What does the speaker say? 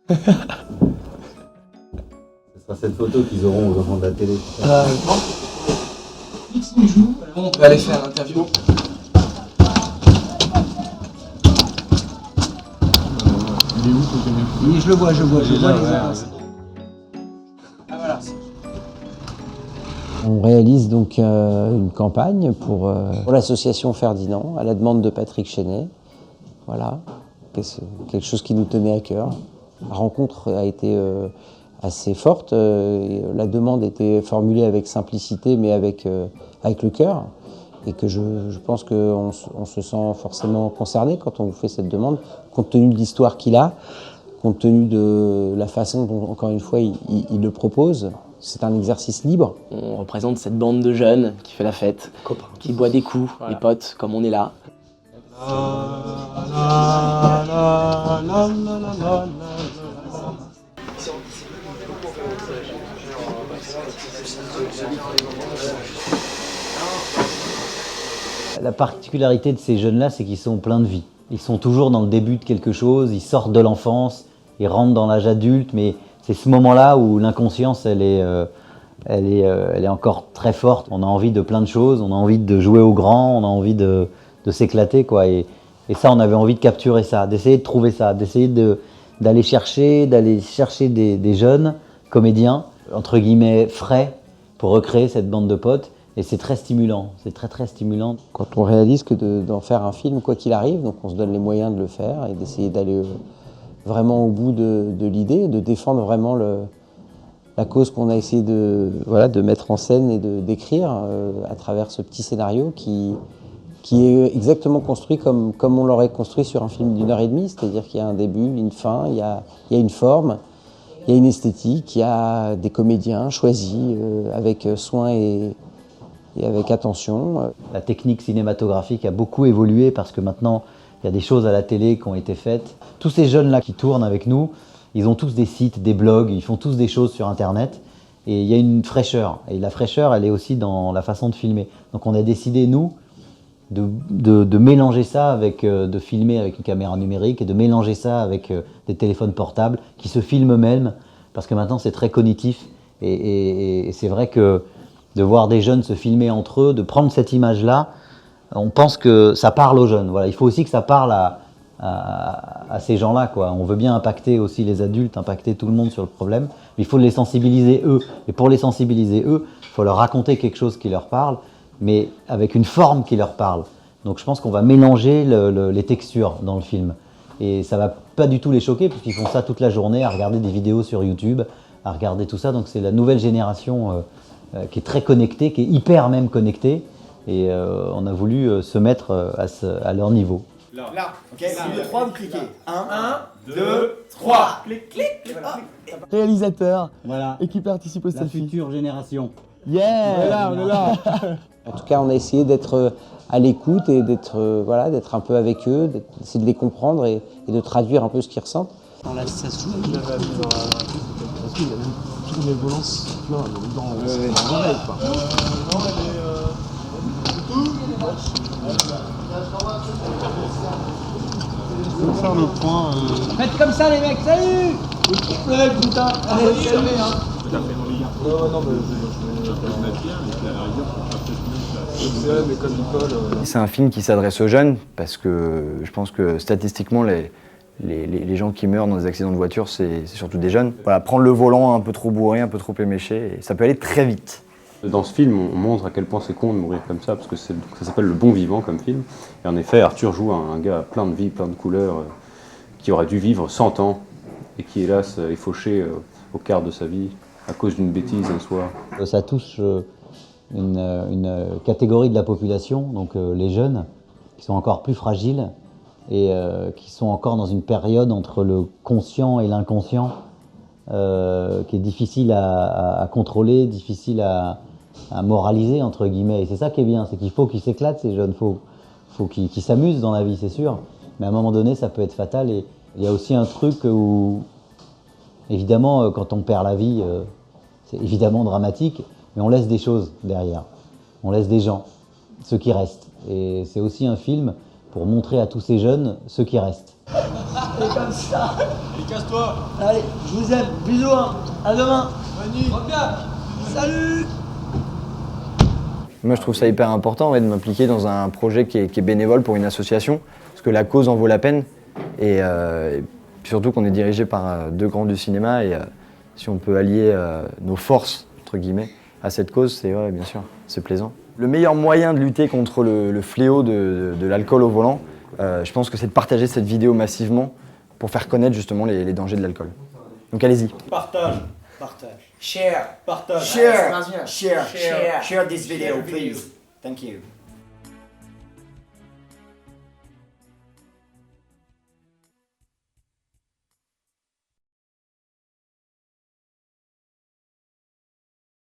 Ce sera cette photo qu'ils auront au moment de la télé. On peut aller faire l'interview. Il est où ton camion? Oui, je le vois, je vois les ouais. Ah voilà. On réalise donc une campagne pour l'association Ferdinand, à la demande de Patrick Chenet. Voilà, c'est quelque chose qui nous tenait à cœur. La rencontre a été assez forte. La demande était formulée avec simplicité, mais avec le cœur. Et que je pense qu'on se sent forcément concerné quand on vous fait cette demande, compte tenu de l'histoire qu'il a, compte tenu de la façon dont, encore une fois, il le propose. C'est un exercice libre. On représente cette bande de jeunes qui fait la fête, qui boit des coups, Voilà. les potes, comme on est là. La particularité de ces jeunes-là, c'est qu'ils sont pleins de vie. Ils sont toujours dans le début de quelque chose, ils sortent de l'enfance, ils rentrent dans l'âge adulte, mais c'est ce moment-là où l'inconscience, elle est encore très forte. On a envie de plein de choses, on a envie de jouer au grand, on a envie de s'éclater, quoi. Et ça, on avait envie de capturer ça, d'essayer de trouver ça, d'essayer d'aller chercher des jeunes comédiens, entre guillemets, frais, pour recréer cette bande de potes. Et c'est très stimulant, c'est très très stimulant. Quand on réalise que d'en faire un film, quoi qu'il arrive, donc on se donne les moyens de le faire et d'essayer d'aller vraiment au bout de l'idée, de défendre vraiment la cause qu'on a essayé de mettre en scène et d'écrire à travers ce petit scénario qui est exactement construit comme on l'aurait construit sur un film d'1h30, c'est-à-dire qu'il y a un début, une fin, il y a une forme, il y a une esthétique, il y a des comédiens choisis avec soin et avec attention. La technique cinématographique a beaucoup évolué parce que maintenant, il y a des choses à la télé qui ont été faites. Tous ces jeunes-là qui tournent avec nous, ils ont tous des sites, des blogs, ils font tous des choses sur Internet. Et il y a une fraîcheur. Et la fraîcheur, elle est aussi dans la façon de filmer. Donc on a décidé, nous, de mélanger ça de filmer avec une caméra numérique et de mélanger ça avec des téléphones portables qui se filment eux-mêmes. Parce que maintenant, c'est très cognitif. Et c'est vrai que de voir des jeunes se filmer entre eux, de prendre cette image-là, on pense que ça parle aux jeunes. Voilà, il faut aussi que ça parle à ces gens-là, quoi. On veut bien impacter aussi les adultes, impacter tout le monde sur le problème, mais il faut les sensibiliser eux. Et pour les sensibiliser eux, il faut leur raconter quelque chose qui leur parle, mais avec une forme qui leur parle. Donc je pense qu'on va mélanger les textures dans le film. Et ça va pas du tout les choquer, puisqu'ils font ça toute la journée, à regarder des vidéos sur YouTube, à regarder tout ça. Donc c'est la nouvelle génération qui est très connectée, qui est hyper même connectée. Et on a voulu se mettre à leur niveau. Là, ok, là, 3, vous cliquez. 1, 2, 3. Clic, clic, clic. Réalisateur, Voilà, et qui participe au la selfie. future génération. Yeah, on est là. En tout cas, on a essayé d'être à l'écoute et d'être un peu avec eux, d'essayer de les comprendre et de traduire un peu ce qu'ils ressentent. Ça se joue. Tous les volants plein dans l'oreille, quoi. Faut faire le point. Faites comme ça les mecs, salut! Putain, allez, calmez, hein. C'est un film qui s'adresse aux jeunes parce que je pense que statistiquement les gens qui meurent dans des accidents de voiture c'est surtout des jeunes. Voilà, prendre le volant un peu trop bourré, un peu trop éméché, et ça peut aller très vite. Dans ce film, on montre à quel point c'est con de mourir comme ça, parce que ça s'appelle Le Bon Vivant comme film. Et en effet, Arthur joue un gars plein de vie, plein de couleurs, qui aurait dû vivre 100 ans et qui, hélas, est fauché au quart de sa vie à cause d'une bêtise un soir. Ça touche une catégorie de la population, donc les jeunes, qui sont encore plus fragiles et qui sont encore dans une période entre le conscient et l'inconscient qui est difficile à contrôler, difficile à moraliser, entre guillemets. Et c'est ça qui est bien, c'est qu'il faut qu'ils s'éclatent, ces jeunes, faut qu'ils s'amusent dans la vie, c'est sûr. Mais à un moment donné, ça peut être fatal. Et il y a aussi un truc où, évidemment, quand on perd la vie, c'est évidemment dramatique, mais on laisse des choses derrière. On laisse des gens, ceux qui restent. Et c'est aussi un film pour montrer à tous ces jeunes ceux qui restent. Et comme ça. Allez, casse-toi. Allez, je vous aime. Bisous, hein. À demain. Salut. Moi, je trouve ça hyper important de m'impliquer dans un projet qui est bénévole pour une association, parce que la cause en vaut la peine, et surtout qu'on est dirigé par deux grands du cinéma, et si on peut allier nos forces, entre guillemets, à cette cause, c'est ouais, bien sûr, c'est plaisant. Le meilleur moyen de lutter contre le fléau de l'alcool au volant, je pense que c'est de partager cette vidéo massivement pour faire connaître justement les dangers de l'alcool. Donc allez-y. Partage. Partage. Share. Partage. Share. Share. Share this video, please. Thank you.